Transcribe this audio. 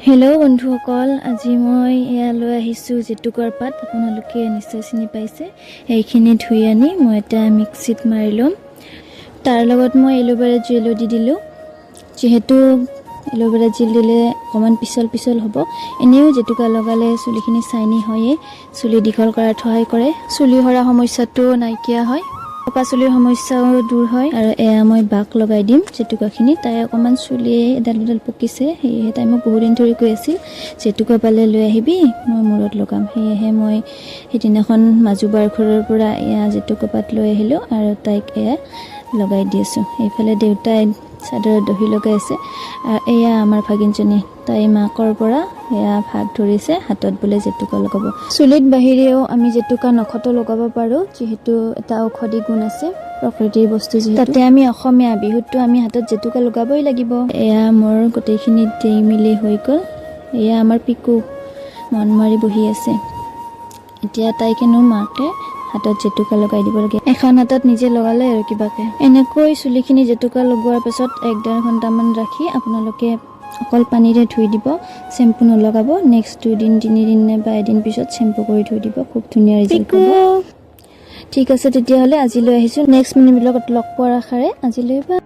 Hello' বন্ধুসকল, আজি মই এয়া লৈ আহিছোঁ জেতুকাৰ পাত। আপোনালোকে নিশ্চয় চিনি পাইছে। এইখিনি ধুই আনি মই এটা মিক্সিত মাৰি ল'ম। তাৰ লগত মই এল'ভেৰা জেলো দি দিলোঁ। যিহেতু এল'ভেৰা জেল দিলে অকণমান পিছল হ'ব। এনেও জেতুকা লগালে চুলিখিনি চাইনি হয়ে, চুলি দীঘল কৰাত সহায় কৰে, চুলি সৰা সমস্যাটো নাইকিয়া হয়, পকা চুলিৰ সমস্যাও দূৰ হয়। আৰু এয়া মই বাক লগাই দিম জেতুকাখিনি। তাই অকণমান চুলি এডাল পকিছে, সেয়েহে তাই মোক বহুদিন ধৰি কৈ আছিল জেতুকা পালে লৈ আহিবি, মই মূৰত লগাম। সেয়েহে মই সেইদিনাখন মাজুবাৰ ঘৰৰ পৰা এয়া জেতুকা পাত লৈ আহিলোঁ আৰু তাইক এয়া লগাই দি আছোঁ। এইফালে দেউতাই চাদৰত দহি লগাই আছে। আৰু এয়া আমাৰ ভাগিনজনী, তাই মাকৰ পৰা এয়া ভাগ ধৰিছে, হাতত বোলে জেতুকা লগাব। চুলিত বাহিৰেও আমি জেতুকা নখতো লগাব পাৰোঁ, যিহেতু এটা ঔষধি গুণ আছে, প্ৰকৃতিৰ বস্তু যিহেতু। তাতে আমি অসমীয়া, বিহুততো আমি হাতত জেতুকা লগাবই লাগিব। এয়া মোৰ গোটেইখিনি দেই মিলি হৈ গ'ল। এয়া আমাৰ পিকু মন মাৰি বহি আছে। এতিয়া তাইকেনো মাকে হাতত জেতুকা লগাই দিব লাগে। এখন হাতত নিজে লগালে আৰু কিবাকে। এনেকৈ চুলিখিনি জেতুকা লগোৱাৰ পাছত 1-1.5 ঘণ্টামান ৰাখি আপোনালোকে অকল পানীৰে ধুই দিব, চেম্পু নলগাব। নেক্সট 2 দিন 3 দিন বা এদিন পিছত চেম্পু কৰি ধুই দিব, খুব ধুনীয়া ৰিজাল্ট পাব। ঠিক আছে, তেতিয়াহ'লে আজিলৈ আহিছোঁ। নেক্সট মিনি ব্লগত লগ পোৱাৰ আশাৰে আজিলৈ বাই।